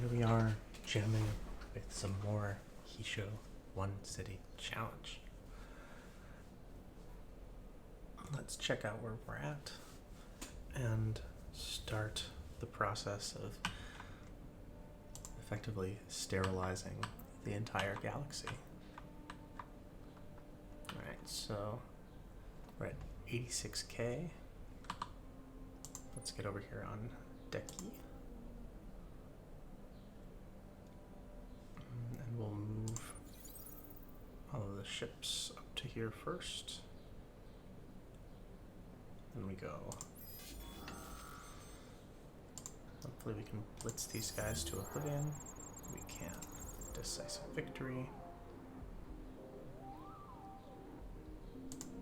here we are jamming with some more Hissho One City Challenge. Let's check out where we're at and start the process of effectively sterilizing the entire galaxy. Alright, so we're at 86k. Let's get over here on Decky. And we'll move all of the ships up to here first. Then we go. Hopefully we can blitz these guys to oblivion. We can. Decisive victory.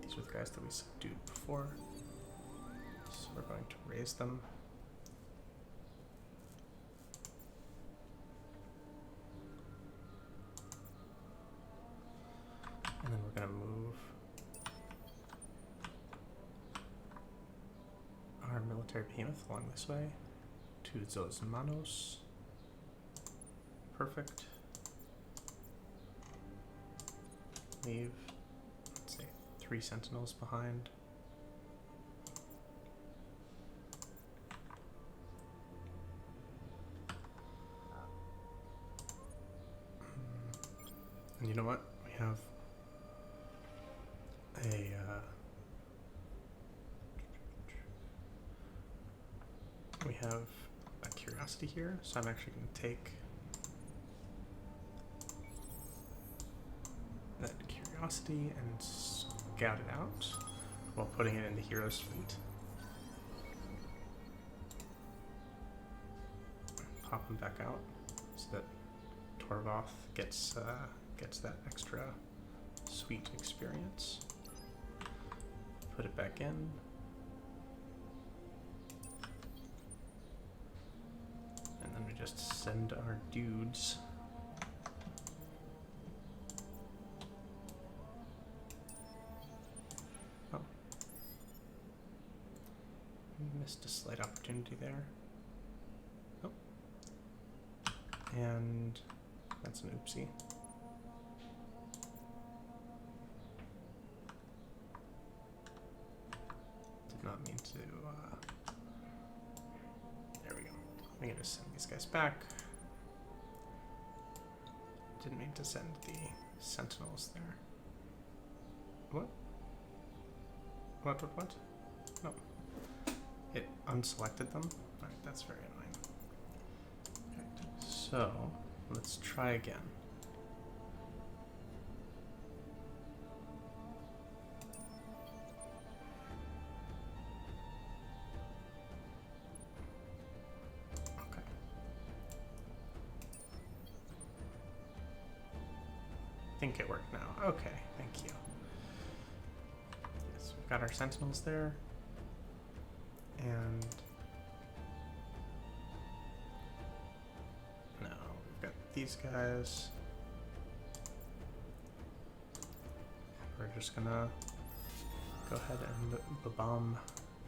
These were the guys that we subdued before. So we're going to raise them. And then we're going to move our military behemoth along this way to Zos Manos. Perfect. Leave, let's say, 3 sentinels behind. And you know what? We have a curiosity here, so I'm actually going to take that curiosity and scout it out while putting it in the hero's fleet. Pop them back out so that Torvoth gets that extra sweet experience. Put it back in. And then we just send our dudes missed a slight opportunity there. Oh. And that's an oopsie. Did not mean to, there we go. I'm gonna send these guys back. Didn't mean to send the sentinels there. What? What? No. It unselected them. Alright, that's very annoying. Okay, so let's try again. Okay. I think it worked now. Okay, thank you. Yes, we've got our sentinels there. And now we've got these guys. We're just gonna go ahead and bomb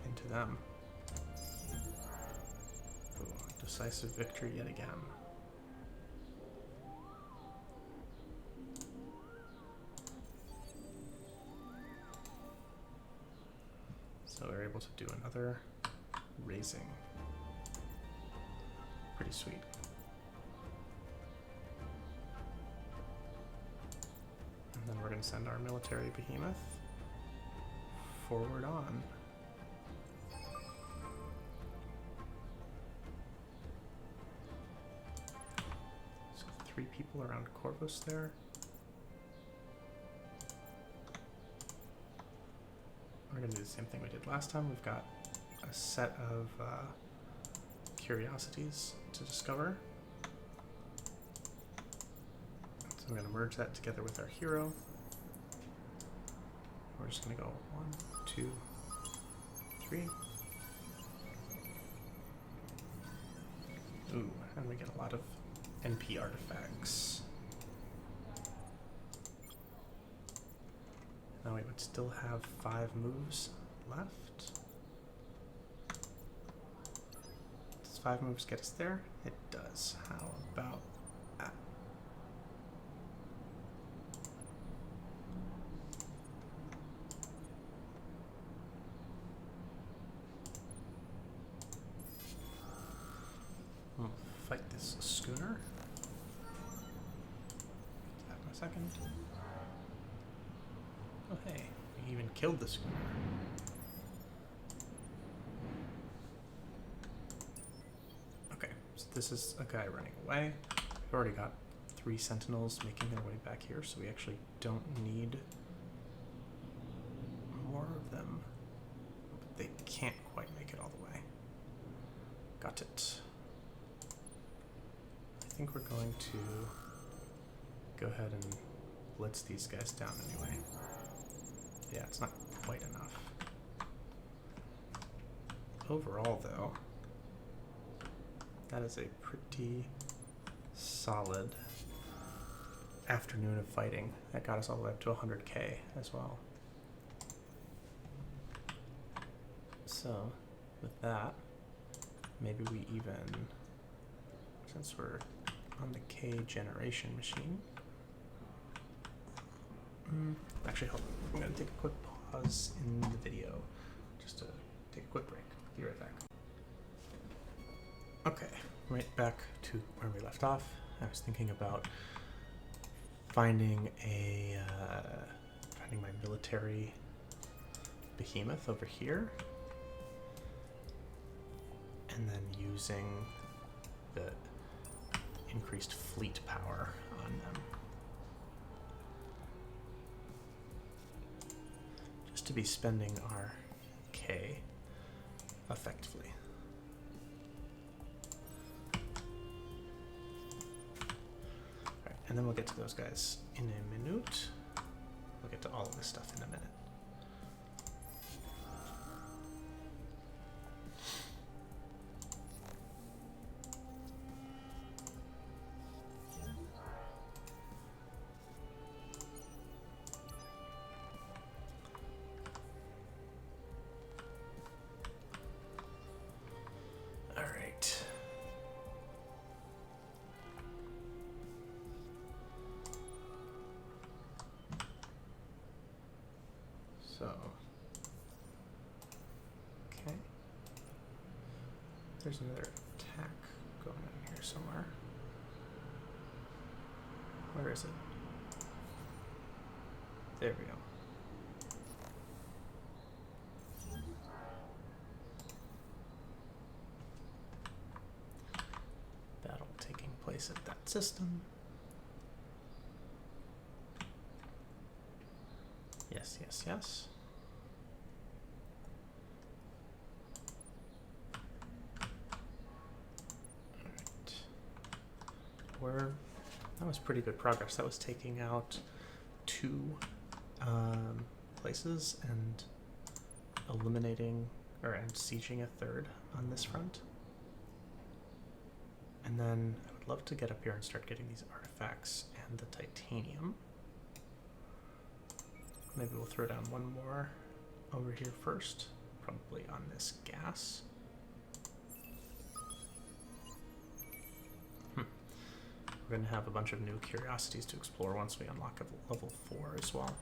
into them. Ooh, decisive victory yet again. So we're able to do another raising. Pretty sweet. And then we're going to send our military behemoth forward on. So 3 people around Corvus there. We're going to do the same thing we did last time. We've got a set of curiosities to discover. So I'm going to merge that together with our hero. We're just going to go 1, 2, 3. Ooh, and we get a lot of NP artifacts. Now we would still have 5 moves left. It's 5 moves get us there? It does. How about that? We'll fight this schooner. Have a second. Oh hey, we even killed the schooner. Okay, so this is a guy running away. We've already got 3 sentinels making their way back here, so we actually don't need more of them. But they can't quite make it all the way. Got it. I think we're going to go ahead and blitz these guys down anyway. Yeah, it's not quite enough. Overall, though, that is a pretty solid afternoon of fighting. That got us all the way up to 100k as well. So, with that, maybe we even, since we're on the K generation machine, actually, hold on. I'm going to take a quick pause in the video just to take a quick break. Be right back. Okay, right back to where we left off. I was thinking about finding my military behemoth over here, and then using the increased fleet power on them. To be spending our K effectively. Alright, and then we'll get to those guys in a minute. We'll get to all of this stuff in a minute. Okay. There's another attack going on here somewhere. Where is it? There we go. Battle taking place at that system. Yes, yes, yes. That was pretty good progress. That was taking out 2 places and eliminating and sieging a 3rd on this front. And then I would love to get up here and start getting these artifacts and the titanium. Maybe we'll throw down 1 more over here first, probably on this gas. We're going to have a bunch of new curiosities to explore once we unlock level 4 as well.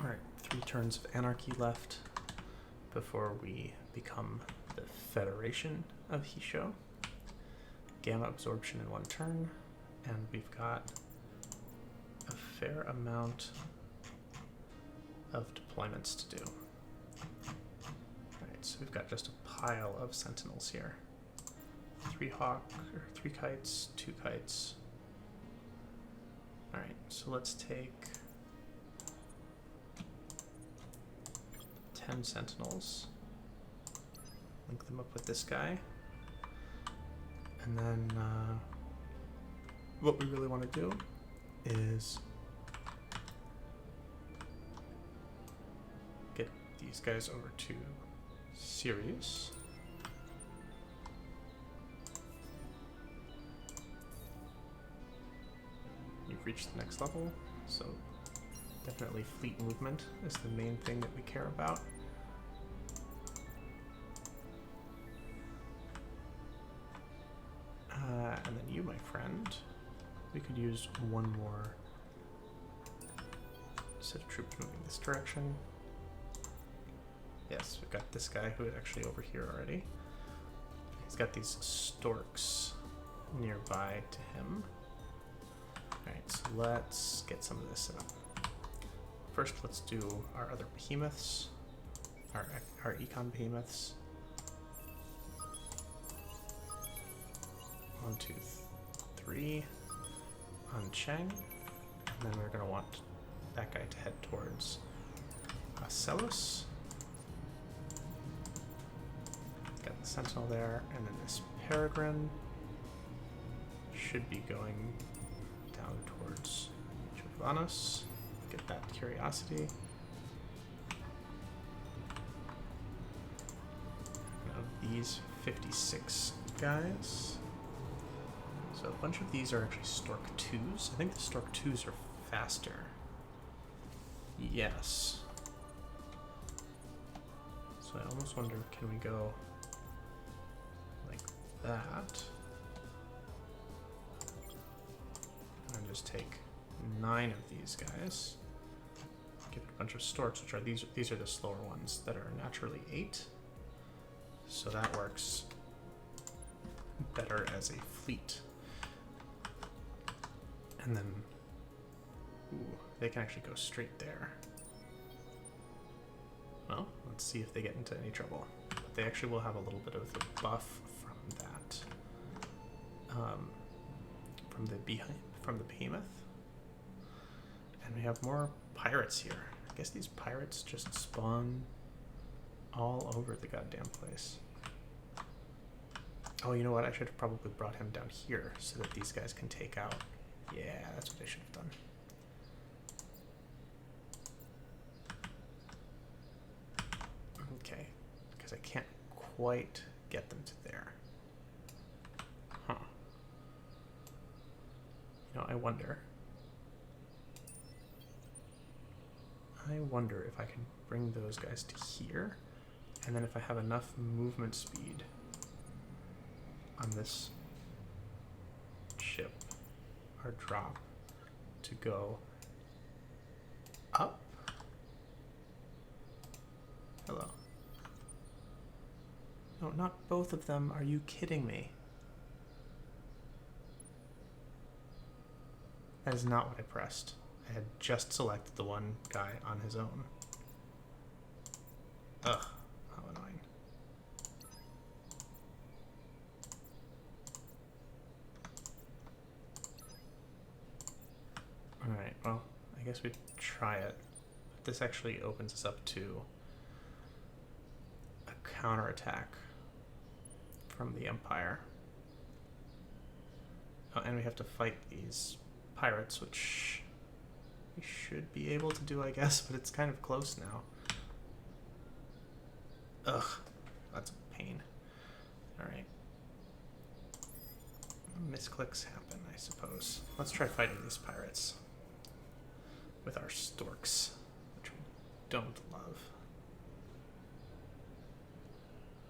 Alright, 3 turns of anarchy left before we become the Federation of Hissho. Gamma absorption in 1 turn, and we've got a fair amount of deployments to do. So we've got just a pile of sentinels here. 3 kites, 2 kites. All right, so let's take 10 sentinels, link them up with this guy, and then what we really want to do is get these guys over to Sirius. You've reached the next level, so definitely fleet movement is the main thing that we care about. And then you, my friend. We could use one more set of troops moving this direction. Yes, we've got this guy who is actually over here already. He's got these storks nearby to him. Alright, so let's get some of this set up. First, let's do our other behemoths, our econ behemoths. 1, 2, 3 on Cheng, and then we're going to want that guy to head towards Celos. Got the Sentinel there, and then this Peregrine should be going down towards Jovanos. Get that Curiosity. Now these 56 guys. So a bunch of these are actually Stork 2s. I think the Stork 2s are faster. Yes. So I almost wonder, can we go like that? And just take 9 of these guys. Give it a bunch of storks, which are these are the slower ones that are naturally 8. So that works better as a fleet. And then, ooh, they can actually go straight there. Well, let's see if they get into any trouble. But they actually will have a little bit of a buff from that, from the behemoth. And we have more pirates here. I guess these pirates just spawn all over the goddamn place. Oh, you know what? I should have probably brought him down here so that these guys can take out. Yeah, that's what I should have done. Okay, because I can't quite get them to there. Huh. You know, I wonder if I can bring those guys to here, and then if I have enough movement speed on this ship or drop to go up. Hello. No, not both of them. Are you kidding me? That is not what I pressed. I had just selected the one guy on his own. Ugh, how annoying. Alright, well, I guess we'd try it. But this actually opens us up to a counterattack from the Empire. Oh, and we have to fight these pirates, which we should be able to do, I guess, but it's kind of close now. Ugh, that's a pain. Alright. Misclicks happen, I suppose. Let's try fighting these pirates with our storks, which we don't love.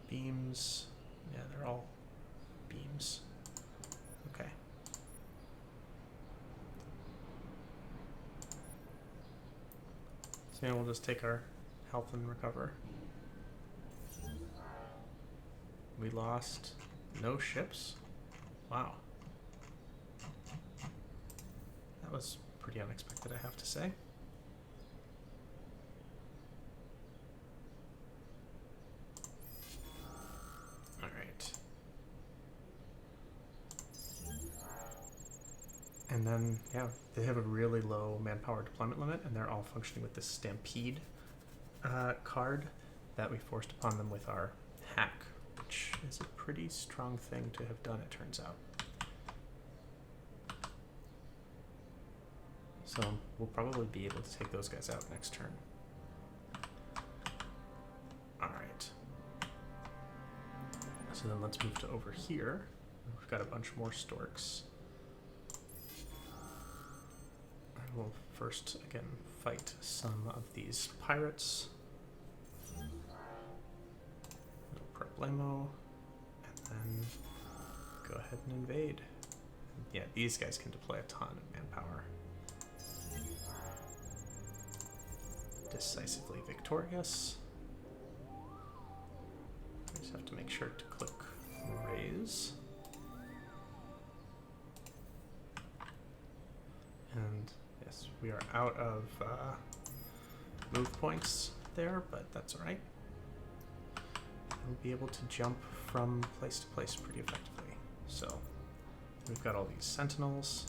Beams. Yeah, they're all beams. Okay. So yeah, we'll just take our health and recover. We lost no ships. Wow. That was pretty unexpected, I have to say. Alright. And then, yeah, they have a really low manpower deployment limit, and they're all functioning with this Stampede card that we forced upon them with our hack, which is a pretty strong thing to have done, it turns out. So we'll probably be able to take those guys out next turn. Alright. So then let's move to over here. We've got a bunch more storks. And we'll first, again, fight some of these pirates. No problemo. And then go ahead and invade. Yeah, these guys can deploy a ton of manpower. Decisively victorious. I just have to make sure to click raise. And yes, we are out of move points there, but that's alright. We'll be able to jump from place to place pretty effectively. So we've got all these sentinels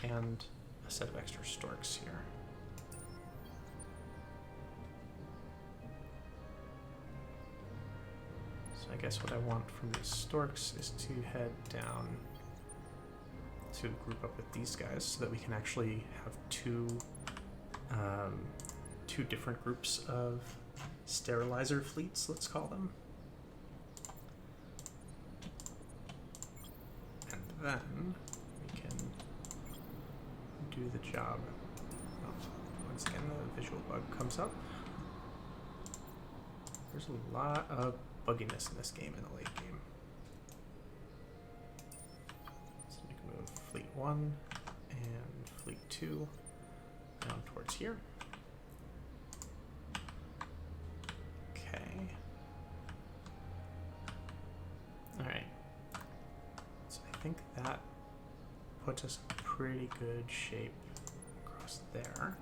and a set of extra storks here. So I guess what I want from these storks is to head down to group up with these guys so that we can actually have two different groups of sterilizer fleets, let's call them. And then we can do the job. Oh, once again, the visual bug comes up. There's a lot of bugginess in this game, in the late game. So we can move Fleet 1 and Fleet 2 down towards here. Okay. Alright. So I think that puts us in pretty good shape across there.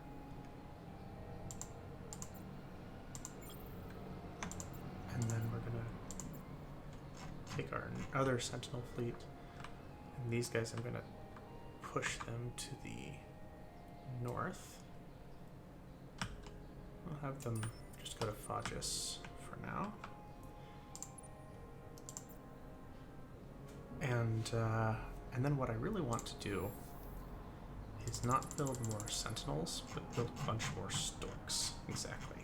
And then we're gonna take our other Sentinel fleet, and these guys I'm gonna push them to the north. I'll have them just go to Fagus for now. And then what I really want to do is not build more Sentinels, but build a bunch more Storks. Exactly.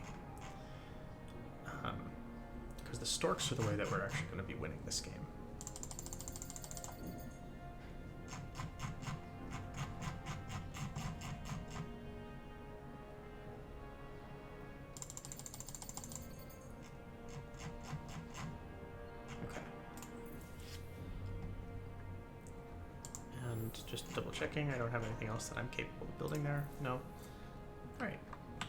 Because the Storks are the way that we're actually going to be winning this game. Just double checking, I don't have anything else that I'm capable of building there. No. Alright,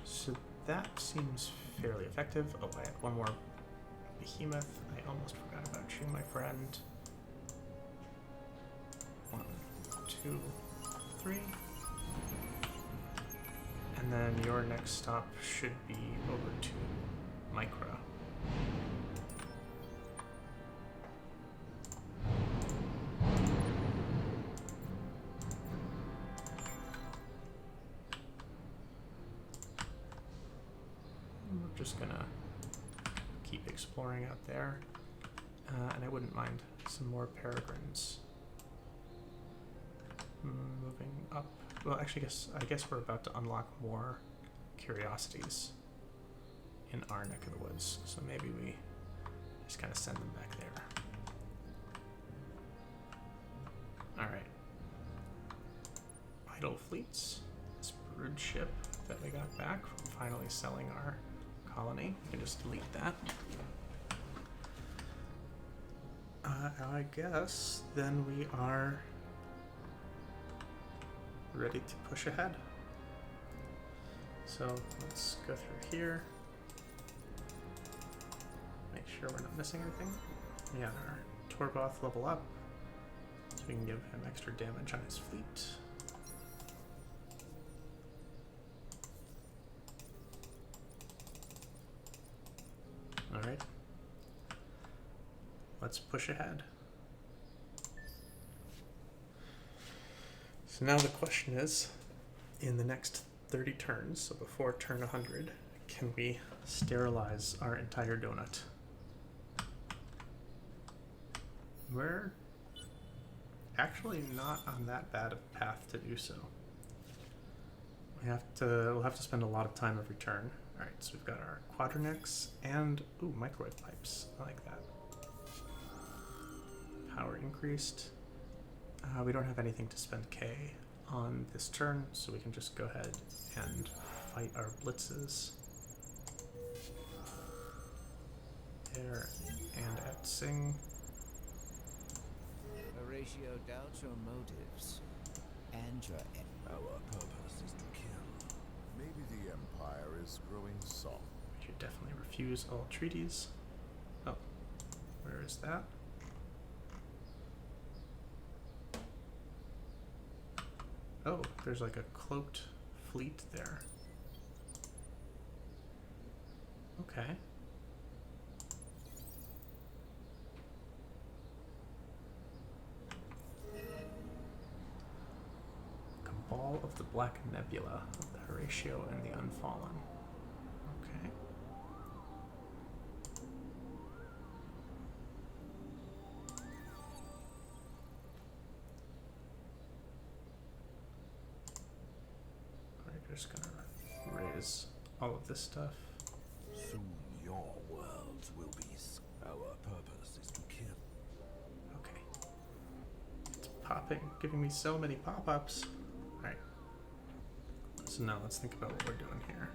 so that seems fairly effective. Oh, I had one more behemoth. I almost forgot about you, my friend. 1, 2, 3. And then your next stop should be over to Micra. Just gonna keep exploring out there, and I wouldn't mind some more peregrines moving up. Well, actually, I guess we're about to unlock more curiosities in our neck of the woods, so maybe we just kind of send them back there. All right, idle fleets. This brood ship that we got back from finally selling our colony. We can just delete that. I guess then we are ready to push ahead. So let's go through here. Make sure we're not missing anything. Yeah, our Torboth level up, so we can give him extra damage on his fleet. Alright, let's push ahead. So now the question is, in the next 30 turns, so before turn 100, can we sterilize our entire donut? We're actually not on that bad a path to do so. We'll have to spend a lot of time every turn. Alright, so we've got our quadrinics and, ooh, microwave pipes. I like that. Power increased. We don't have anything to spend K on this turn, so we can just go ahead and fight our blitzes. There and at Sing. Horatio doubts your motives. And your Our purpose is to kill. Maybe the Empire is growing soft. We should definitely refuse all treaties. Oh, where is that? Oh, there's like a cloaked fleet there. Okay. Cabal of the Black Nebula of the Horatio and the Unfallen. Okay. We're just gonna raise all of this stuff. Soon your worlds will be. Our purpose is to kill. Okay. It's popping, giving me so many pop-ups. Alright. So now let's think about what we're doing here.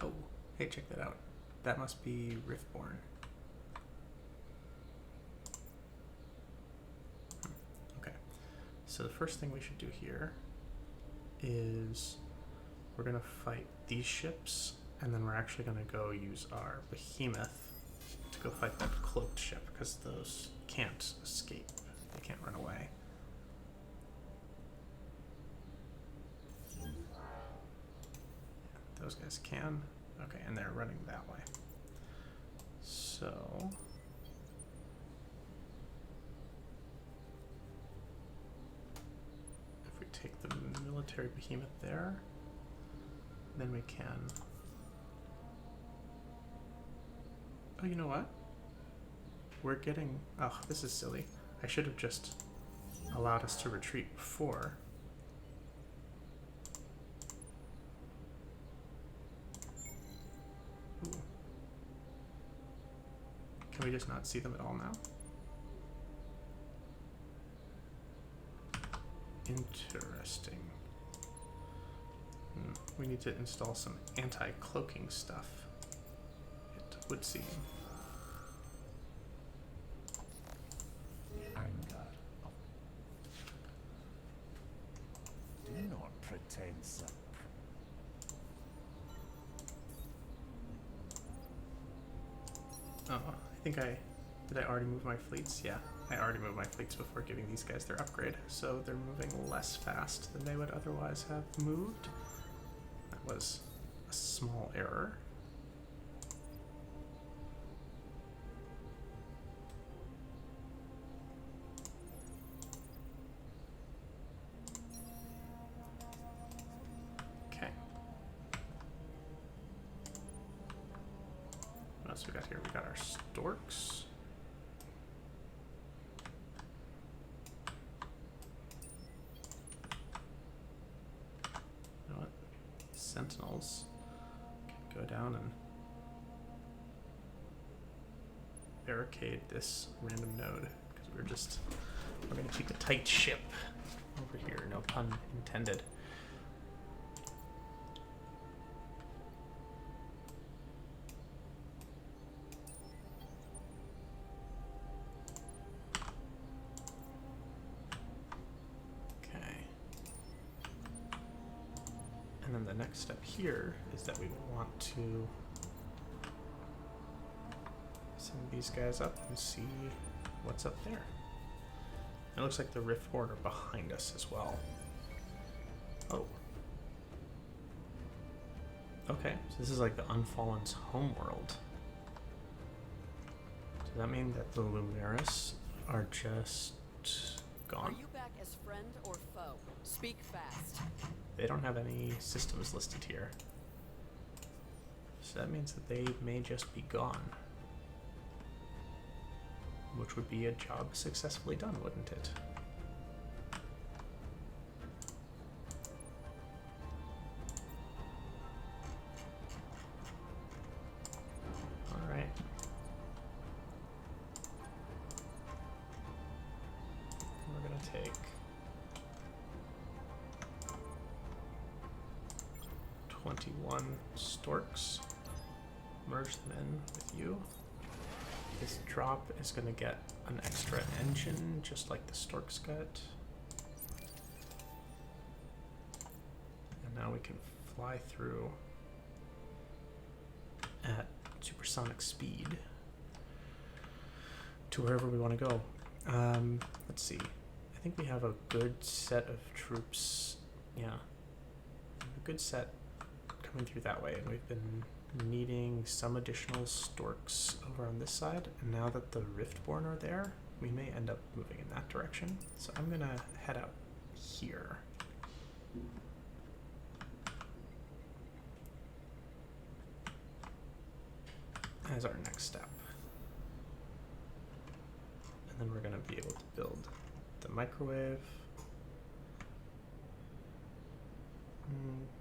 Oh, hey, check that out. That must be Riftborn. Okay. So the first thing we should do here is we're gonna fight these ships, and then we're actually gonna go use our behemoth to go fight that cloaked ship, because those can't escape. They can't run away. Those guys can. Okay, and they're running that way. So if we take the military behemoth there, then we can... Oh, you know what? We're getting... Oh, this is silly. I should have just allowed us to retreat before. Ooh. Can we just not see them at all now? Interesting. We need to install some anti-cloaking stuff, it would seem. Do not pretend so. Oh, I think did I already move my fleets? Yeah, I already moved my fleets before giving these guys their upgrade, so they're moving less fast than they would otherwise have moved. That was a small error. Okay. What else we got here? We got our storks. You know what? Sentinels can go down and barricade this random node, because we're going to keep a tight ship over here, no pun intended. And then the next step here is that we want to send these guys up and see what's up there. It looks like the Riftborn are behind us as well. Oh. Okay, so this is like the Unfallen's homeworld. Does that mean that the Lumeris are just gone? Are you back as friend or foe? Speak fast. They don't have any systems listed here. So that means that they may just be gone. Which would be a job successfully done, wouldn't it? Alright. We're gonna take 21 storks, merge them in with you. This drop is going to get an extra engine, just like the Stork's Gut. And now we can fly through at supersonic speed to wherever we want to go. Let's see. I think we have a good set of troops. Yeah. A good set coming through that way. And we've been needing some additional Storks over on this side. And now that the Riftborn are there, we may end up moving in that direction. So I'm going to head out here. As our next step. And then we're going to be able to build the microwave.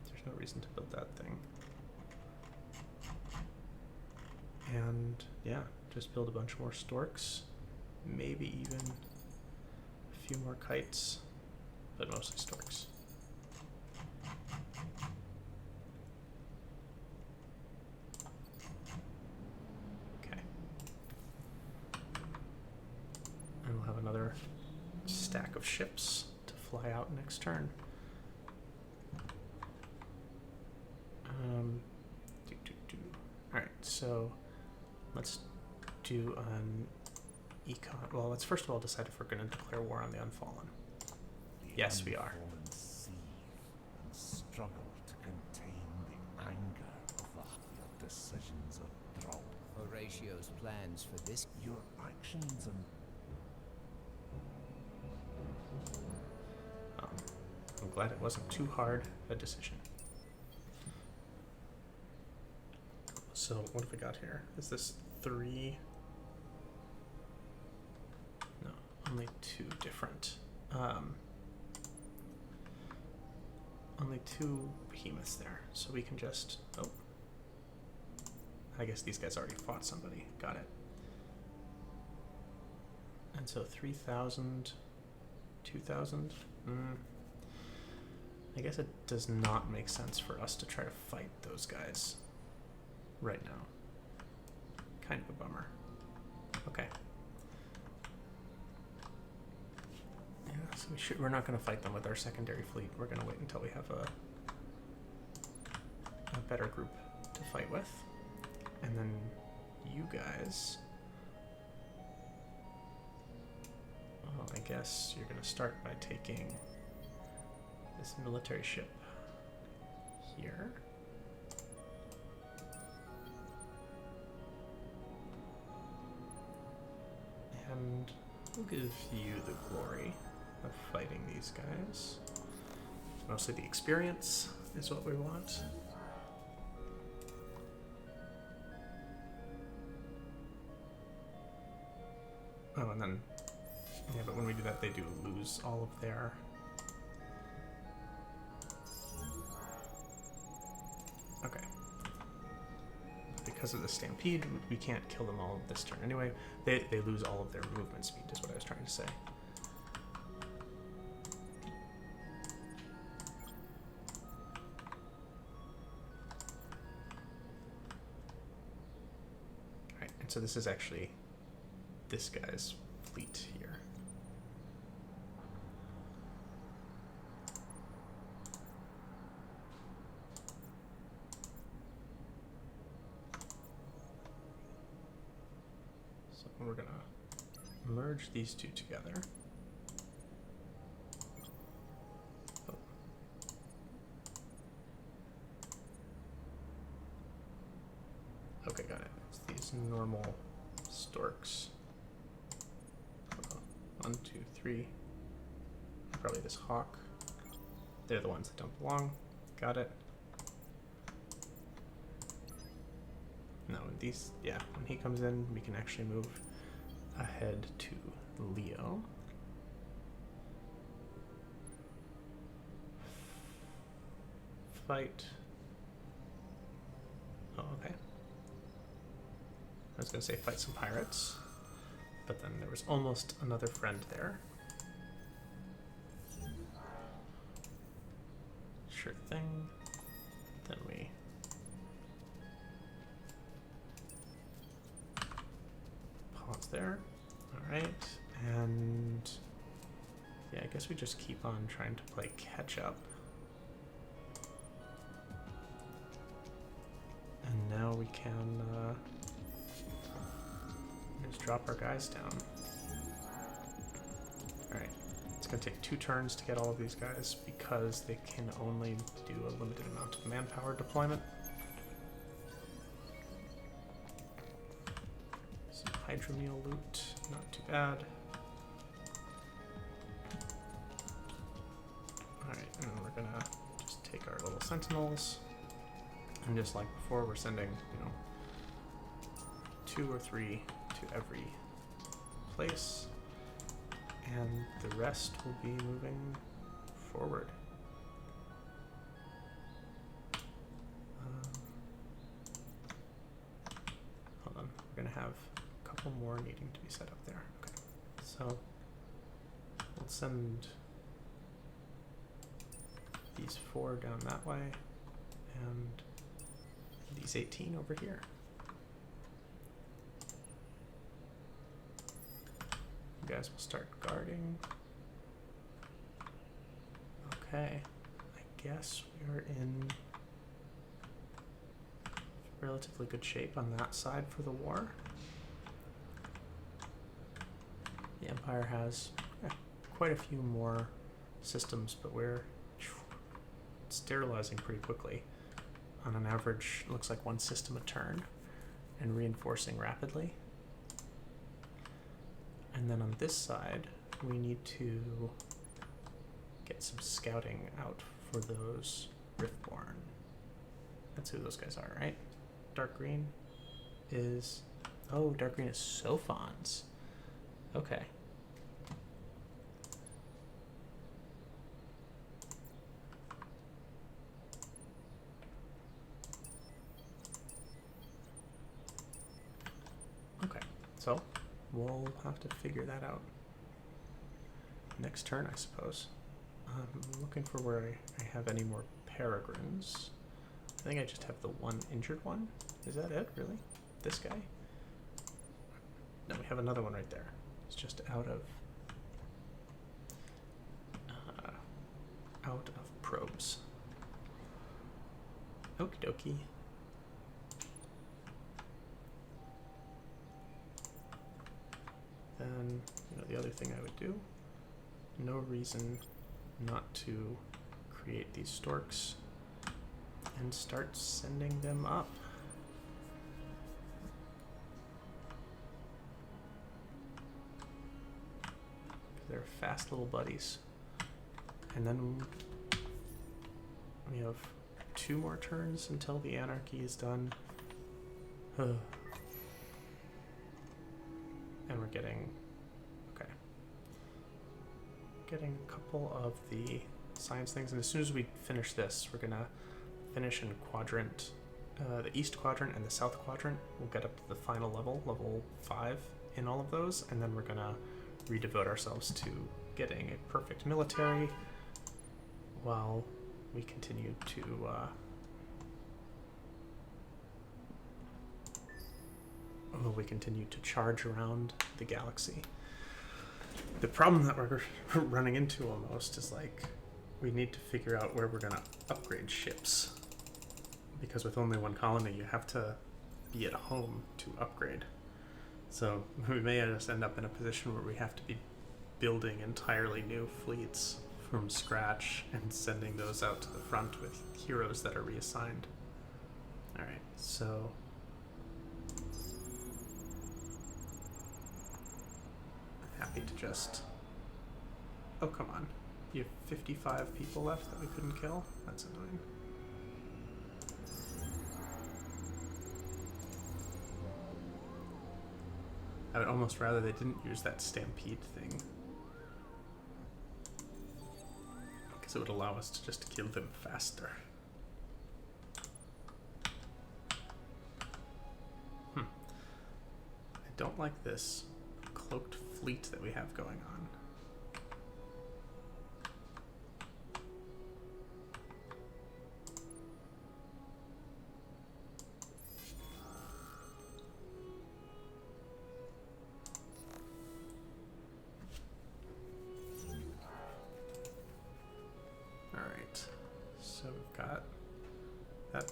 There's no reason to build that thing. And yeah, just build a bunch more Storks. Maybe even a few more kites, but mostly Storks. Okay. And we'll have another stack of ships to fly out next turn. Alright, so let's do an econ. Well, let's first of all decide if we're going to declare war on the Unfallen. Yes, we are. Unfallen seethe and struggle to contain the anger of your decisions of drop. Horatio's plans for this. Your actions and I'm glad it wasn't too hard a decision. So what have we got here? Is this 3? No, only 2 different. Only 2 behemoths there. So we can just, oh. I guess these guys already fought somebody. Got it. And so 3,000, 2,000. I guess it does not make sense for us to try to fight those guys right now. Kind of a bummer. Okay. Yeah, so we're not going to fight them with our secondary fleet. We're going to wait until we have a better group to fight with. And then you guys, well, I guess you're going to start by taking this military ship here. And we'll give you the glory of fighting these guys. Mostly the experience is what we want. Oh, and then, yeah, but when we do that, they do lose all of their... Okay. Because of the stampede, we can't kill them all this turn. Anyway, they lose all of their movement speed, is what I was trying to say. Alright, and so this is actually this guy's fleet here. So we're gonna merge these two together. Oh. Okay, got it. It's these normal storks. 1, 2, 3. Probably this hawk. They're the ones that don't belong. Got it. No, these, yeah, when he comes in, we can actually move ahead to Leo. Fight. Oh, okay. I was going to say fight some pirates, but then there was almost another friend there. Sure thing. Then we almost there. Alright, and yeah, I guess we just keep on trying to play catch up. And now we can just drop our guys down. Alright, it's going to take 2 turns to get all of these guys because they can only do a limited amount of manpower deployment. Some hydromeal loot, not too bad. Alright, and we're going to just take our little sentinels. And just like before, we're sending, 2 or 3 to every place. And the rest will be moving forward. Hold on, we're going to have a couple more needing to be set up there. Okay, so we'll send these 4 down that way, and these 18 over here. You guys will start guarding. Okay, I guess we're in relatively good shape on that side for the war. The Empire has quite a few more systems, but we're sterilizing pretty quickly. On an average, looks like 1 system a turn, and reinforcing rapidly. And then on this side, we need to get some scouting out for those Riftborn. That's who those guys are, right? Dark green is... Oh, dark green is Sophons. Okay. Okay, so we'll have to figure that out next turn, I suppose. I'm looking for where I have any more peregrines. I think I just have the 1 injured one. Is that it, really? This guy? No, we have another one right there. It's just out of probes. Okie dokie. Then, the other thing I would do, no reason not to create these storks and start sending them up. They're fast little buddies. And then we have 2 more turns until the anarchy is done. And we're getting a couple of the science things, and as soon as we finish this, we're gonna finish in quadrant, the east quadrant and the south quadrant. We'll get up to the final level 5 in all of those, and then we're gonna redevote ourselves to getting a perfect military while we continue to charge around the galaxy. The problem that we're running into almost is we need to figure out where we're gonna upgrade ships, because with only 1 colony you have to be at home to upgrade. So we may just end up in a position where we have to be building entirely new fleets from scratch and sending those out to the front with heroes that are reassigned. Alright, so I'm happy to just... Oh, come on. You have 55 people left that we couldn't kill? That's annoying. I would almost rather they didn't use that stampede thing, because it would allow us to just kill them faster. I don't like this cloaked fleet that we have going on.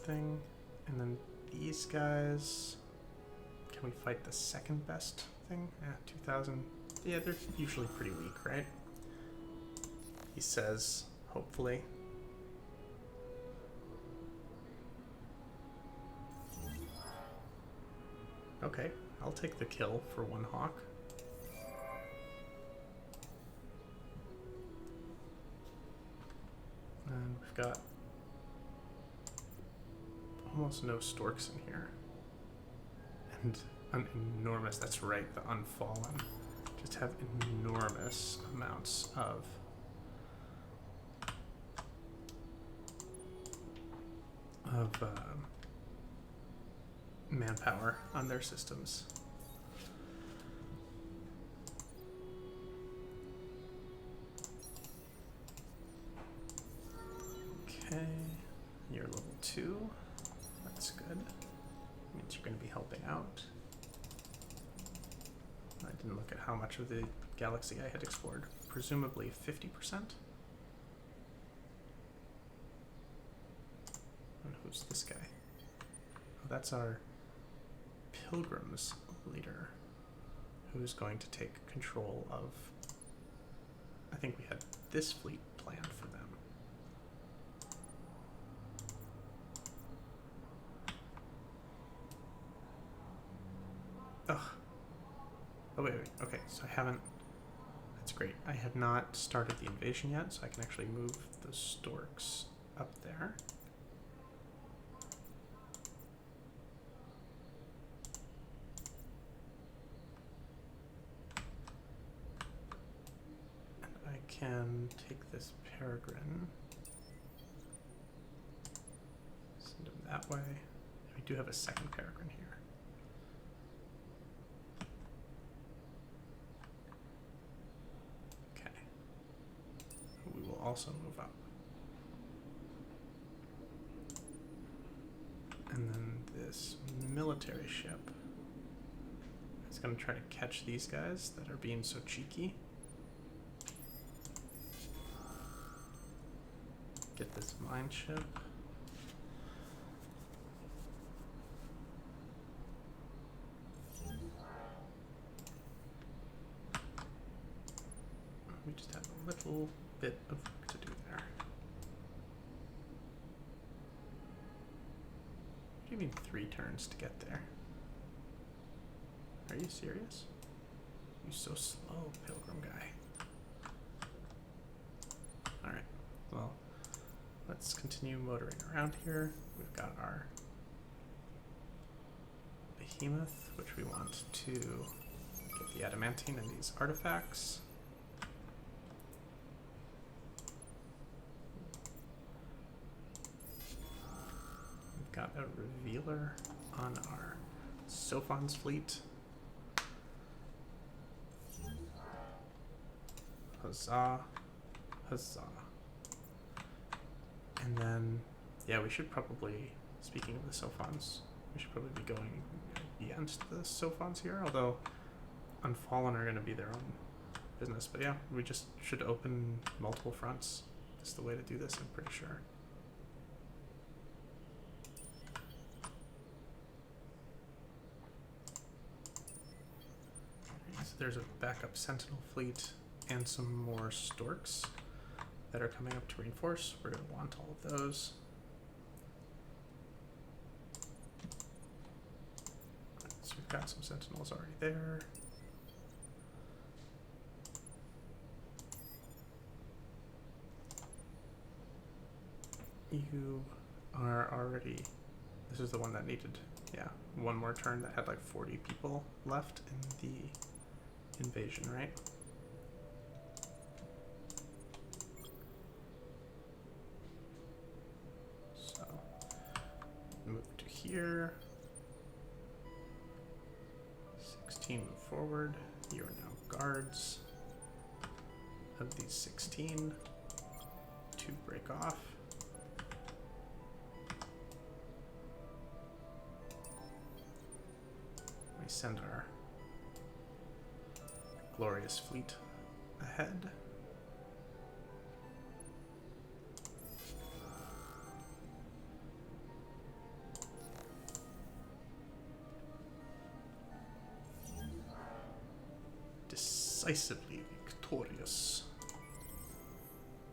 thing. And then these guys, can we fight the second best thing? 2,000. Yeah, they're usually pretty weak, right? He says, hopefully. Okay, I'll take the kill for one hawk. And we've got almost no storks in here. And an enormous, that's right, the Unfallen just have enormous amounts of manpower on their systems. Okay, you're level 2. That's good. Means you're going to be helping out. I didn't look at how much of the galaxy I had explored. Presumably 50%. And who's this guy? Oh, that's our Pilgrims leader, who's going to take control of. I think we had this fleet planned for them. Ugh. Oh, wait. Okay, so I haven't. That's great. I have not started the invasion yet, so I can actually move the storks up there. And I can take this peregrine, send him that way. We do have a second peregrine here. Also move up. And then this military ship is going to try to catch these guys that are being so cheeky. Get this mine ship. We just have a little bit of work to do there. What do you mean 3 turns to get there? Are you serious? You're so slow, Pilgrim guy. Alright, well, let's continue motoring around here. We've got our behemoth, which we want to get the adamantine and these artifacts. Got a revealer on our Sophon's fleet. Huzzah. Huzzah. And then, yeah, we should probably, speaking of the Sophons, we should probably be going against the Sophons here, although Unfallen are going to be their own business. But yeah, we just should open multiple fronts. That's the way to do this, I'm pretty sure. There's a backup Sentinel fleet and some more storks that are coming up to reinforce. We're going to want all of those. So we've got some Sentinels already there. You are already... This is the one that needed, yeah, one more turn that had like 40 people left in the invasion, right? So move to here. 16 move forward. You are now guards. Of these 16, 2 break off. We send our glorious fleet ahead. decisively victorious.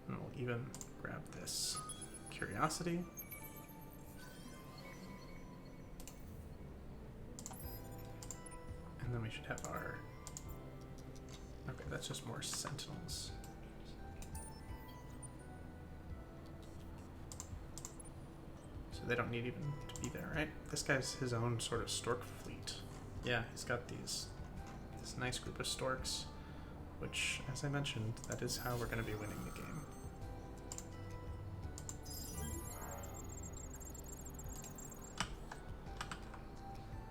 And we'll even grab this curiosity. And then we should have our... Okay, that's just more sentinels. So they don't need even to be there, right? This guy's his own sort of stork fleet. Yeah, he's got this nice group of storks, which, as I mentioned, that is how we're going to be winning the game.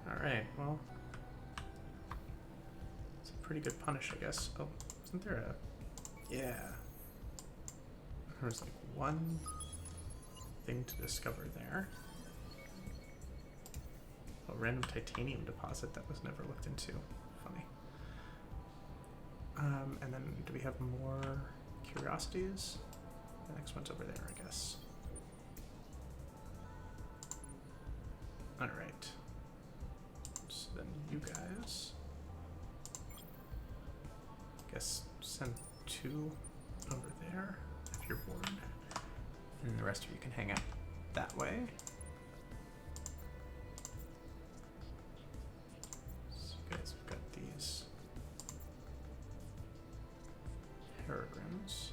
Alright, well, it's a pretty good punish, I guess. Oh, isn't there a... Yeah. There's like one thing to discover there. A random titanium deposit that was never looked into. Funny. And then do we have more curiosities? The next one's over there, I guess. Alright. So then you guys, I guess, send 2 over there if you're bored. And then the rest of you can hang out that way. So you guys have got these peregrines.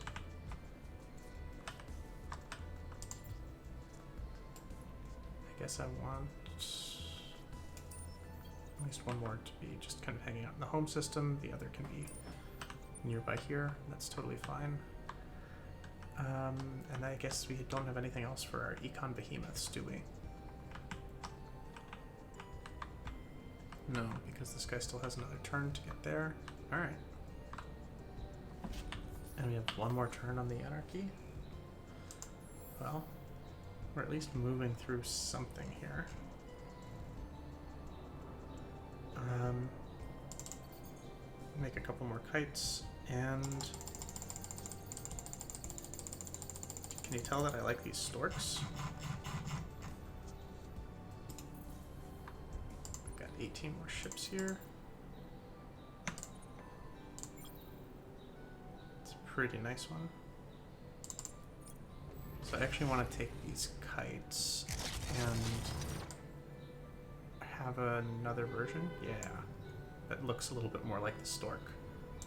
I guess I want at least one more to be just kind of hanging out in the home system. The other can be nearby here. That's totally fine. And I guess we don't have anything else for our econ behemoths, do we? No, because this guy still has another turn to get there. Alright. And we have one more turn on the anarchy. Well, we're at least moving through something here. Make a couple more kites, and can you tell that I like these storks? I've got 18 more ships here. It's a pretty nice one. So I actually want to take these kites and have another version. Yeah. That looks a little bit more like the stork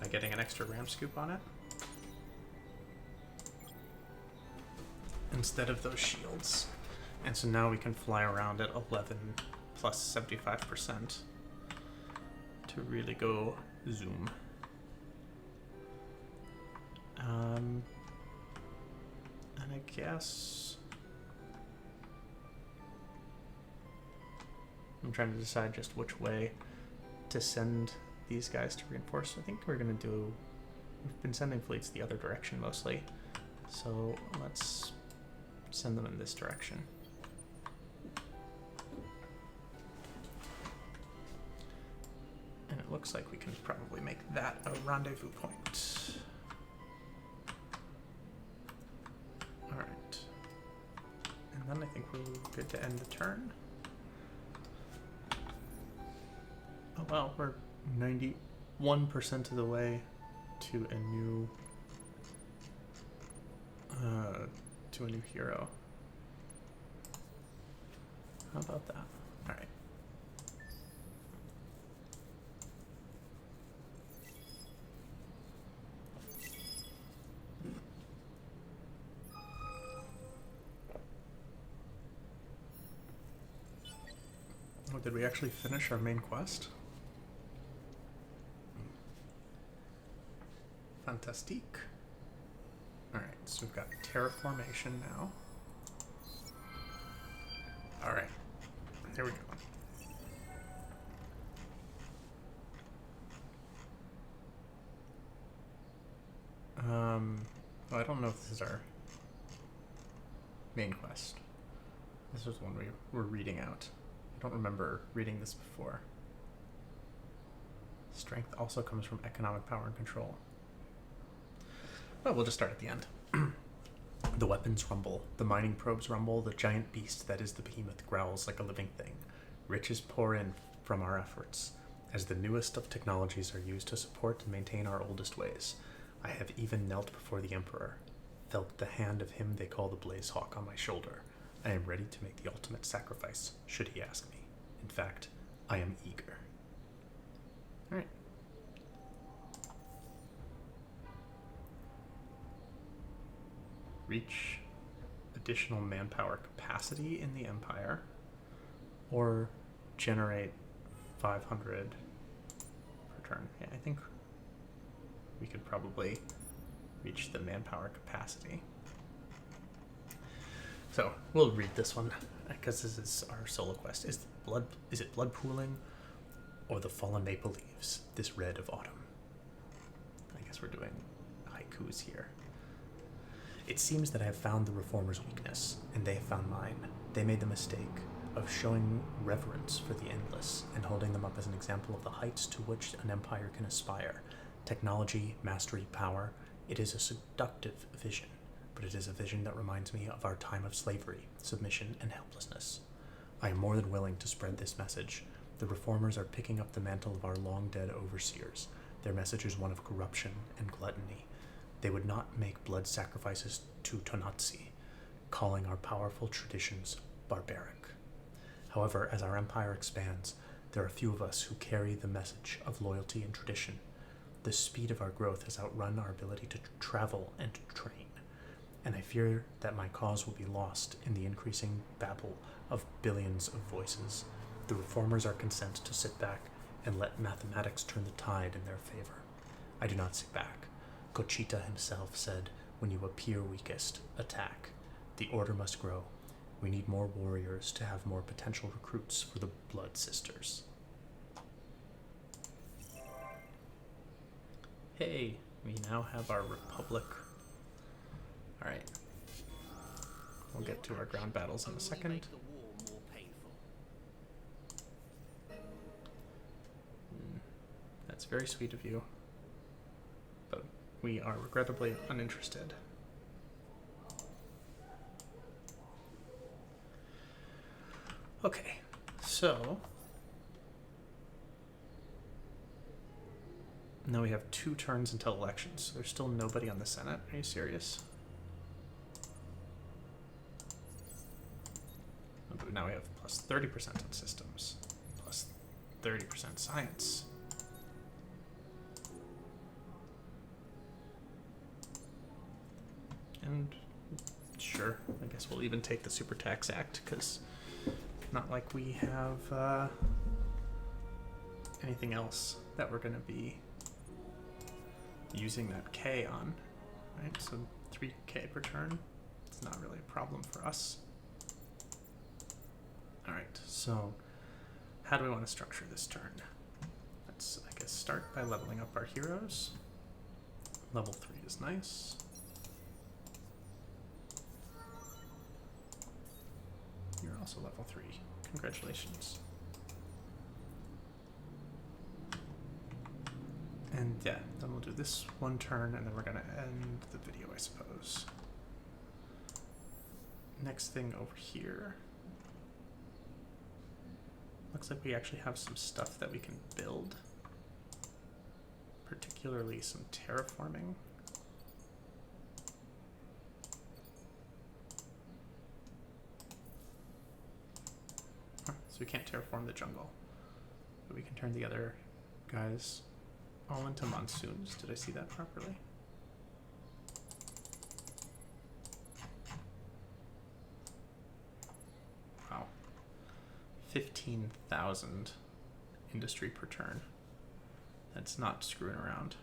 by getting an extra ram scoop on it instead of those shields. And so now we can fly around at 11 plus 75% to really go zoom. And I guess I'm trying to decide just which way to send these guys to reinforce. I think we've been sending fleets the other direction mostly, so let's send them in this direction. And it looks like we can probably make that a rendezvous point. Alright. And then I think we're good to end the turn. Oh wow, we're 91% of the way to a new hero. How about that? All right. Oh, did we actually finish our main quest? Fantastique. Alright, so we've got terraformation now. Alright, here we go. Well, I don't know if this is our main quest. This was one we were reading out. I don't remember reading this before. Strength also comes from economic power and control. Well, we'll just start at the end. The weapons rumble, the mining probes rumble, the giant beast that is the behemoth growls like a living thing. Riches pour in from our efforts. as the newest of technologies are used to support and maintain our oldest ways. I have even knelt before the Emperor, felt the hand of him they call the Blaze Hawk on my shoulder. I am ready to make the ultimate sacrifice, should he ask me. In fact, I am eager. Alright. Reach additional manpower capacity in the Empire, or generate 500 per turn. Yeah, I think we could probably reach the manpower capacity. So we'll read this one because this is our solo quest. Is it blood pooling, or the fallen maple leaves, this red of autumn? I guess we're doing haikus here. It seems that I have found the reformers' weakness, and they have found mine. They made the mistake of showing reverence for the endless and holding them up as an example of the heights to which an empire can aspire. Technology, mastery, power. It is a seductive vision, but it is a vision that reminds me of our time of slavery, submission, and helplessness. I am more than willing to spread this message. The reformers are picking up the mantle of our long-dead overseers. Their message is one of corruption and gluttony. They would not make blood sacrifices to Tonatsi, calling our powerful traditions barbaric. However, as our empire expands, there are few of us who carry the message of loyalty and tradition. The speed of our growth has outrun our ability to travel and to train, and I fear that my cause will be lost in the increasing babble of billions of voices. The reformers are content to sit back and let mathematics turn the tide in their favor. I do not sit back. Kochita himself said, when you appear weakest, attack. The order must grow. We need more warriors to have more potential recruits for the Blood Sisters. Hey, we now have our Republic. Alright. We'll get to our ground battles in a second. That's very sweet of you. But we are regrettably uninterested. Okay, so now we have 2 turns until elections. So there's still nobody on the Senate. Are you serious? But now we have plus 30% on systems, plus 30% science. And sure, I guess we'll even take the Super Tax Act, because not like we have anything else that we're going to be using that K on, right? So 3K per turn, it's not really a problem for us. Alright, so how do we want to structure this turn? Let's, I guess, start by leveling up our heroes. Level 3 is nice. You're also level 3. Congratulations. And yeah, then we'll do this one turn, and then we're going to end the video, I suppose. Next thing over here. Looks like we actually have some stuff that we can build. Particularly some terraforming. So we can't terraform the jungle, but we can turn the other guys all into monsoons. Did I see that properly? Wow. 15,000 industry per turn. That's not screwing around.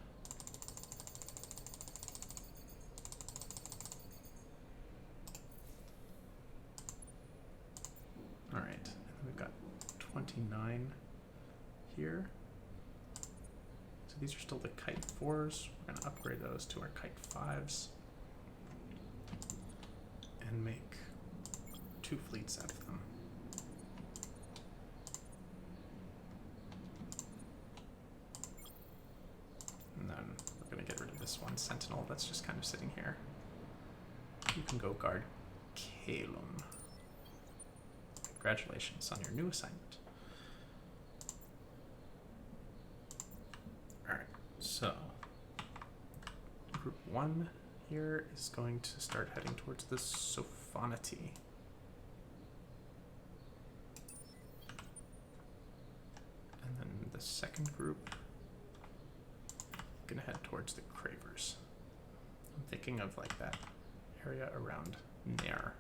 All right. We've got 29 here. So these are still the Kite 4s. We're going to upgrade those to our Kite 5s. And make 2 fleets out of them. And then we're going to get rid of this one Sentinel that's just kind of sitting here. You can go guard Kalum. Congratulations on your new assignment. So, group 1 here is going to start heading towards the Sophanity. And then the second group gonna head towards the Cravers. I'm thinking of like that area around Nair.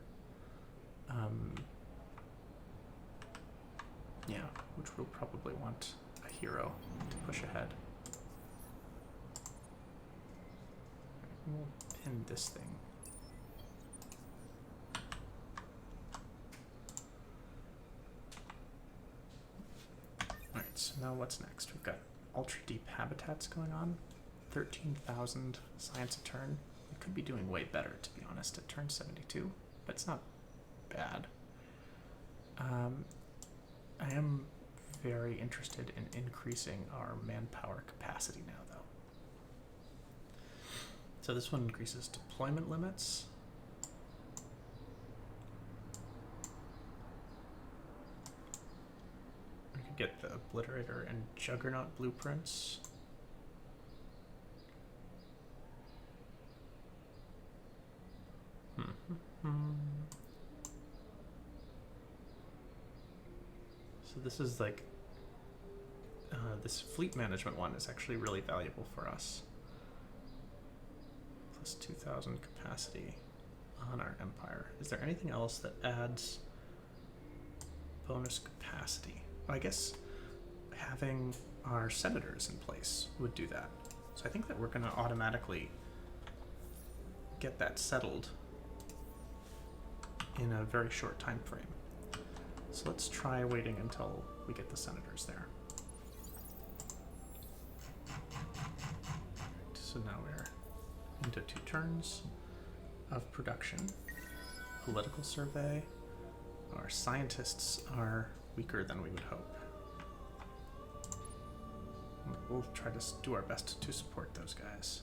Yeah, which we'll probably want a hero to push ahead. We'll pin this thing. Alright, so now what's next? We've got ultra deep habitats going on. 13,000 science a turn. We could be doing way better, to be honest, at turn 72, but it's not bad. I am very interested in increasing our manpower capacity now, though. So this one increases deployment limits. We could get the Obliterator and Juggernaut blueprints. So this is like, this fleet management one is actually really valuable for us. Plus 2,000 capacity on our Empire. Is there anything else that adds bonus capacity? Well, I guess having our senators in place would do that. So I think that we're going to automatically get that settled in a very short time frame. So let's try waiting until we get the senators there. Right, so now we're into 2 turns of production. Political survey. Our scientists are weaker than we would hope. We'll try to do our best to support those guys.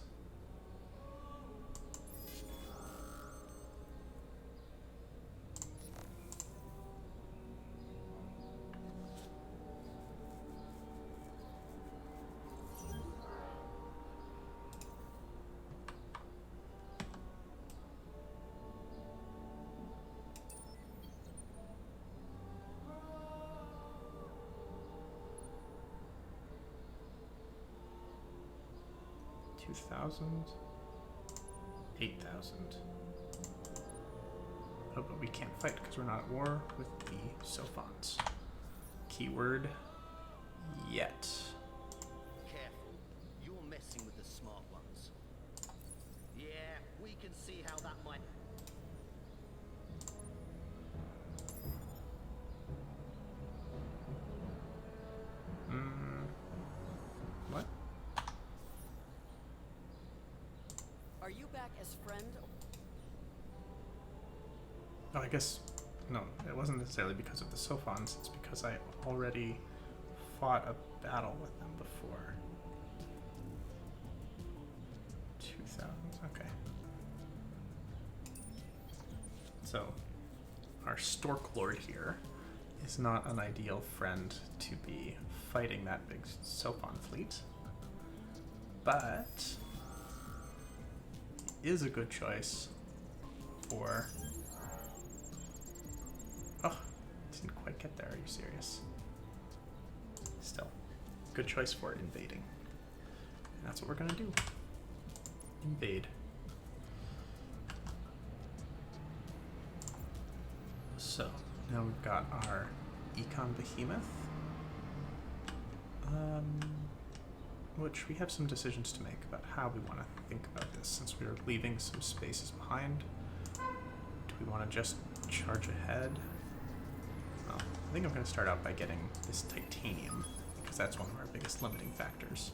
$2,000, $8,000. Oh, but we can't fight because we're not at war with the Sophons. Keyword, yet. Careful, you're messing with the smart ones. Yeah, we can see how that might... What? Are you back as friend? Oh, I guess, no, it wasn't necessarily because of the Sophons, it's because I already fought a battle with them before. 2,000, okay. So, our Stork Lord here is not an ideal friend to be fighting that big Sophon fleet, but he is a good choice for... Oh, didn't quite get there. Are you serious? Still, good choice for invading. And that's what we're gonna do. Invade. So, now we've got our Econ Behemoth. Which we have some decisions to make about how we want to think about this, since we are leaving some spaces behind. Do we want to just charge ahead? Well, I think I'm going to start out by getting this titanium, because that's one of our biggest limiting factors.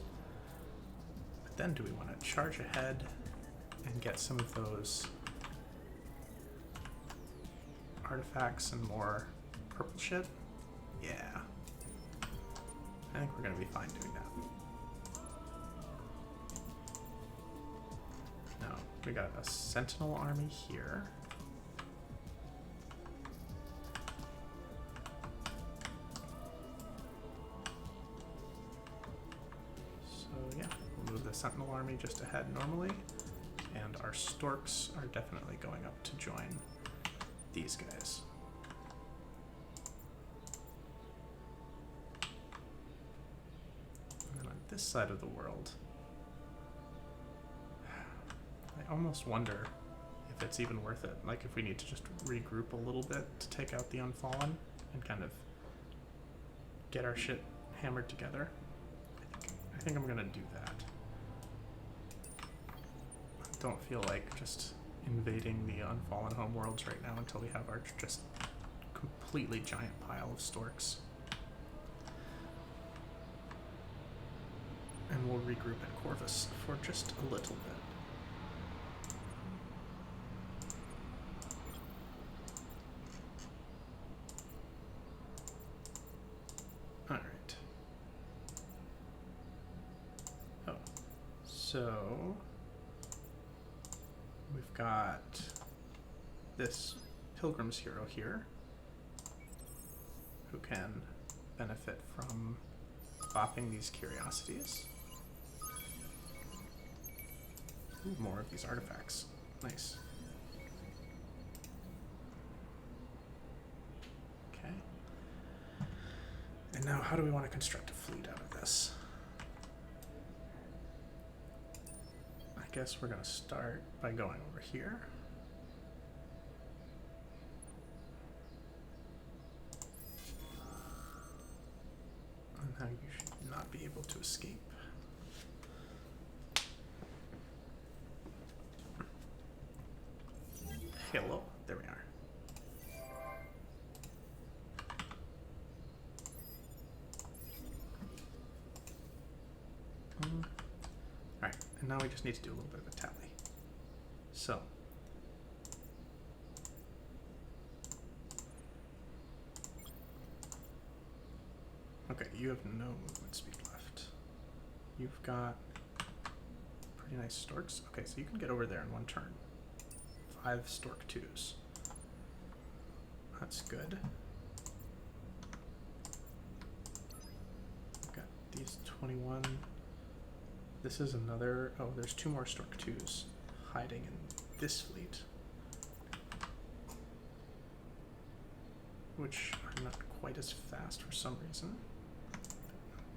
But then do we want to charge ahead and get some of those artifacts and more purple shit? Yeah. I think we're going to be fine doing that. Now, we got a Sentinel army here. So yeah, we'll move Sentinel army just ahead normally, and our storks are definitely going up to join these guys. And then on this side of the world, I almost wonder if it's even worth it. Like if we need to just regroup a little bit to take out the Unfallen and kind of get our shit hammered together. I think I'm gonna do that. I don't feel like just invading the Unfallen homeworlds right now until we have our just completely giant pile of storks. And we'll regroup at Corvus for just a little bit. Alright. Oh. So we've got this Pilgrim's Hero here who can benefit from bopping these curiosities. Ooh, more of these artifacts. Nice. Okay. And now how do we want to construct a fleet out of this? I guess we're going to start by going over here. And now you should not be able to escape. Hello, there we are. Alright, and now we just need to do a little bit of a tally. So, okay, you have no movement speed left. You've got pretty nice storks. Okay, so you can get over there in one turn. 5 stork 2s. That's good. Got these 21. This is another. Oh, there's 2 more stork 2s hiding in this fleet, which are not quite as fast for some reason.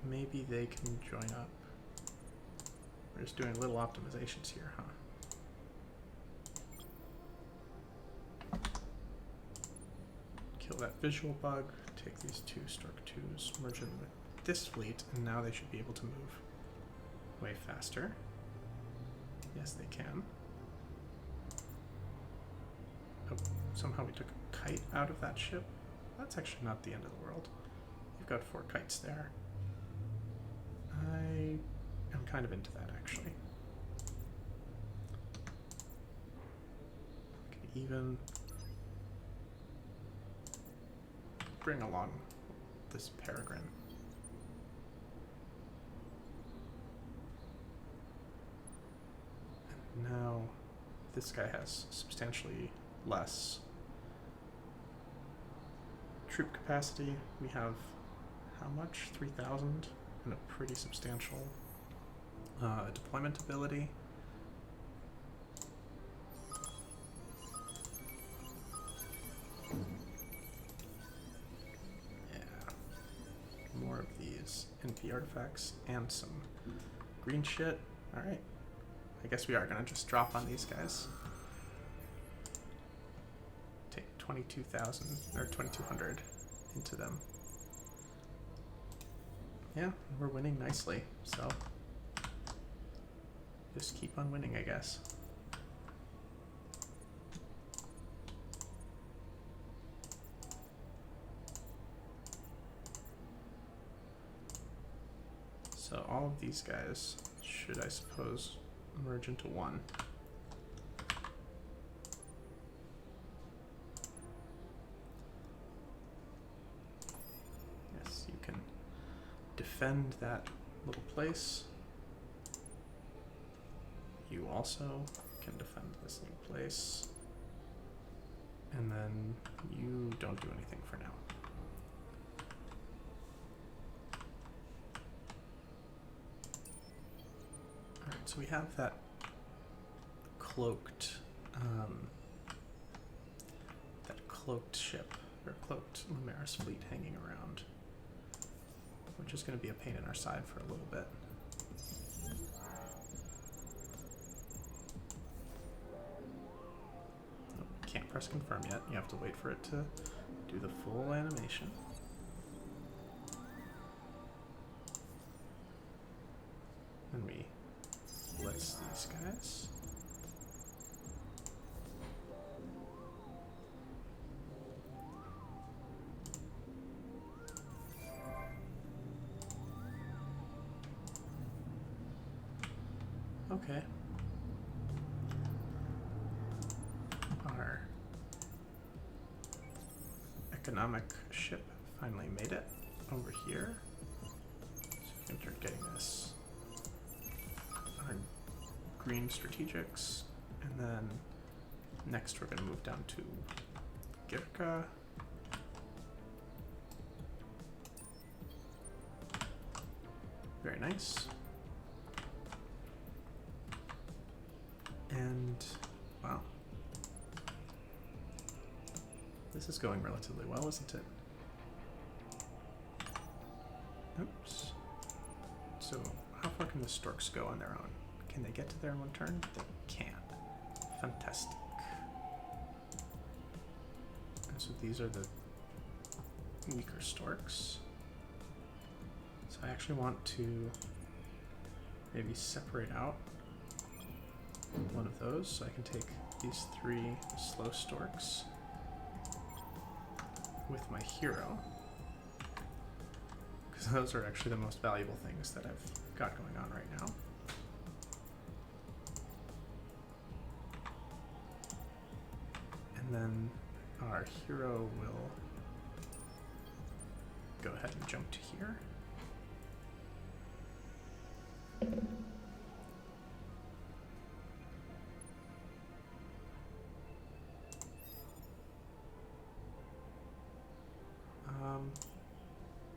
Maybe they can join up. We're just doing little optimizations here, huh? Kill that visual bug, take these 2 stork 2s, merge them with this fleet, and now they should be able to move way faster. Yes, they can. Oh, somehow we took a kite out of that ship. That's actually not the end of the world. You've got 4 kites there. I am kind of into that, actually. I can even bring along this peregrine. And now this guy has substantially less troop capacity. We have how much? 3,000 and a pretty substantial deployment ability. More of these NP artifacts and some green shit. Alright. I guess we are gonna just drop on these guys. Take 22,000 or 2,200 into them. Yeah, we're winning nicely, so just keep on winning, I guess. So all of these guys should, I suppose, merge into one. Yes, you can defend that little place. You also can defend this little place. And then you don't do anything for now. Alright, So we have that cloaked, ship, or cloaked Lumaris fleet hanging around, which is going to be a pain in our side for a little bit. Oh, can't press confirm yet. You have to wait for it to do the full animation. And we blitz these guys. Okay. Our economic ship finally made it over here. So we can start getting this. Our green strategics, and then next we're going to move down to Girka. Very nice. And wow, this is going relatively well, isn't it? Oops. So how far can the storks go on their own? Can they get to there in one turn? They can. Fantastic. And so these are the weaker storks. So I actually want to maybe separate out one of those, so I can take these 3 slow storks with my hero, because those are actually the most valuable things that I've got going on right now. And then our hero will go ahead and jump to here.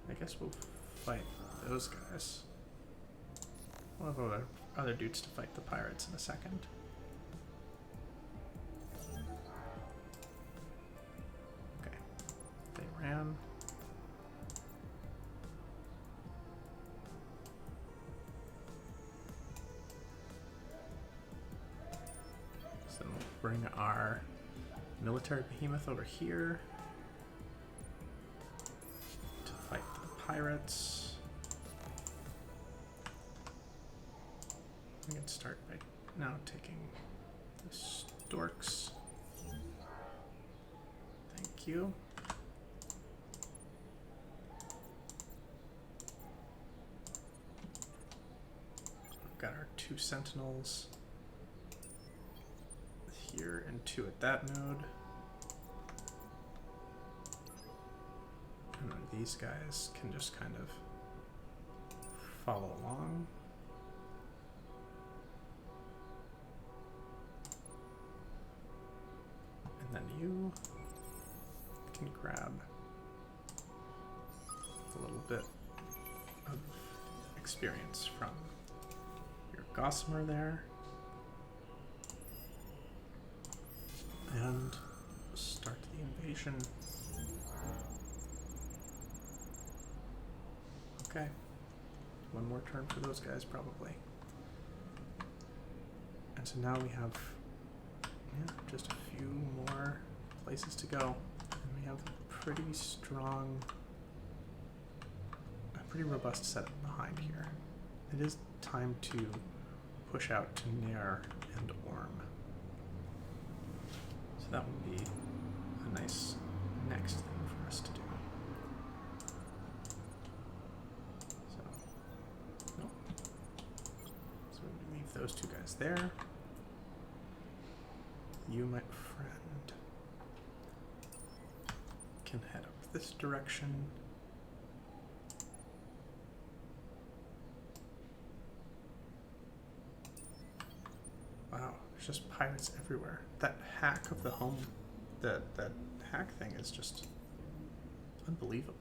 I guess we'll fight those guys. We'll have other dudes to fight the pirates in a second. Okay, they ran. So we'll bring our military behemoth over here to fight the pirates. We can start by now taking the storks. Thank you. We've got our 2 sentinels here and 2 at that node. And then these guys can just kind of follow along. And then you can grab a little bit of experience from your Gossamer there. And start the invasion. Okay. One more turn for those guys, probably. And so now we have just a few more places to go. And we have a pretty strong, a pretty robust setup behind here. It is time to push out to Nair and Orm. So that would be a nice next thing for us to do. So, nope. So we leave those 2 guys there. You, my friend, can head up this direction. Wow, there's just pirates everywhere. That hack of the home, that hack thing is just unbelievable.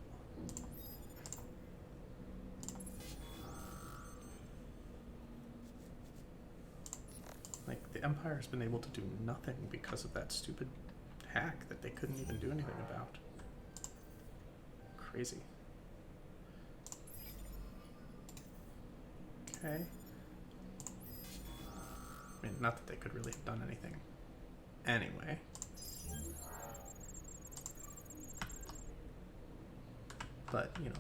the Empire's been able to do nothing because of that stupid hack that they couldn't even do anything about. Crazy. Okay. I mean, not that they could really have done anything anyway. But, you know,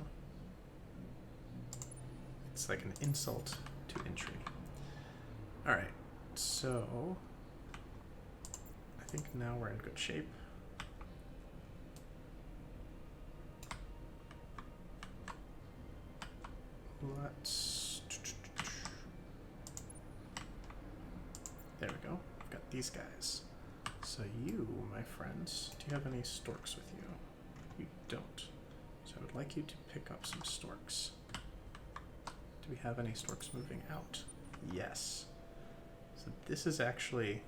it's like an insult to entry. Alright, so I think now we're in good shape. Let's... There we go. I've got these guys. So you, my friends, do you have any storks with you? You don't. So I would like you to pick up some storks. Do we have any storks moving out? Yes. So this is actually...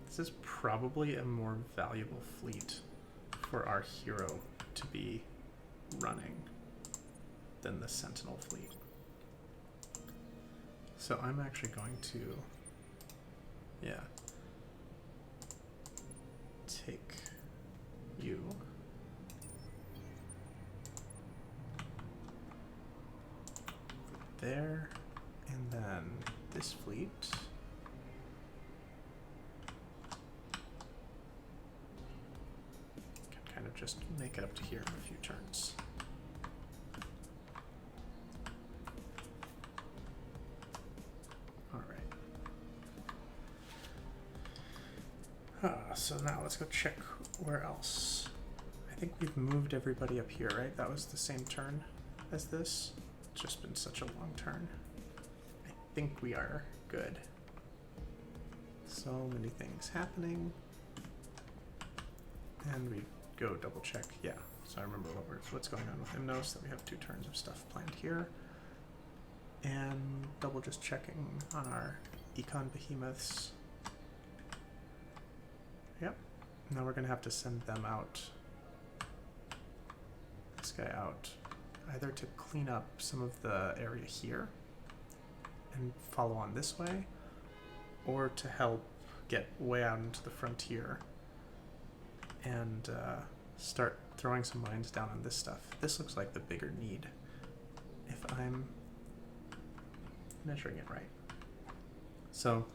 This is probably a more valuable fleet for our hero to be running than the Sentinel fleet. So I'm actually going to, yeah, take you. There, and then this fleet. Can kind of just make it up to here in a few turns. So now let's go check where else. I think we've moved everybody up here, right? That was the same turn as this. It's just been such a long turn. I think we are good. So many things happening. And we go double check. Yeah, so I remember what's going on with Hymnos, that we have 2 turns of stuff planned here. And double just checking on our econ behemoths. Yep. Now we're going to have to send them out. This guy out. Either to clean up some of the area here and follow on this way, or to help get way out into the frontier and start throwing some mines down on this stuff. This looks like the bigger need, if I'm measuring it right. So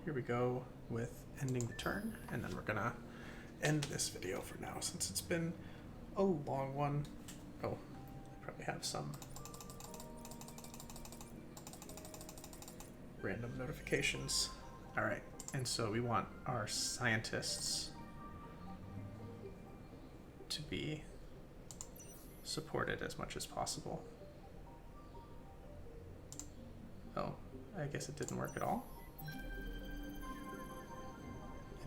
here we go with ending the turn, and then we're gonna end this video for now since it's been a long one. Oh, I probably have some random notifications. All right, and so we want our scientists to be supported as much as possible. Oh, I guess it didn't work at all.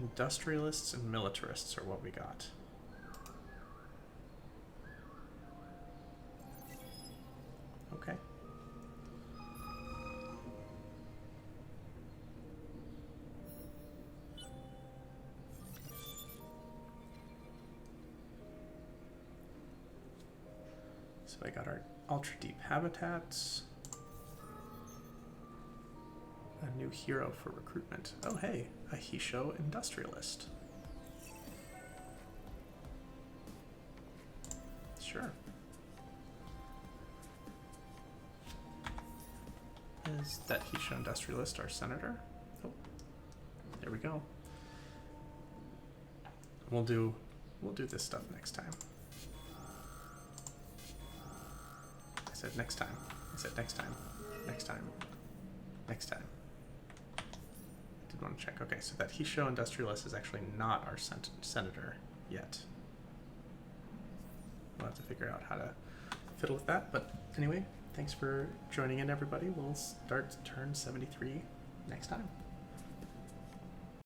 Industrialists and militarists are what we got. Okay. So I got our ultra deep habitats. A new hero for recruitment. Oh hey, a Hissho industrialist. Sure. Is that Hissho industrialist our senator? Oh, there we go. We'll do this stuff next time. I said next time. I said next time. Next time. Next time. Did want to check. Okay, so that Hissho industrialist is actually not our senator yet. We'll have to figure out how to fiddle with that. But anyway, thanks for joining in, everybody. We'll start turn 73 next time.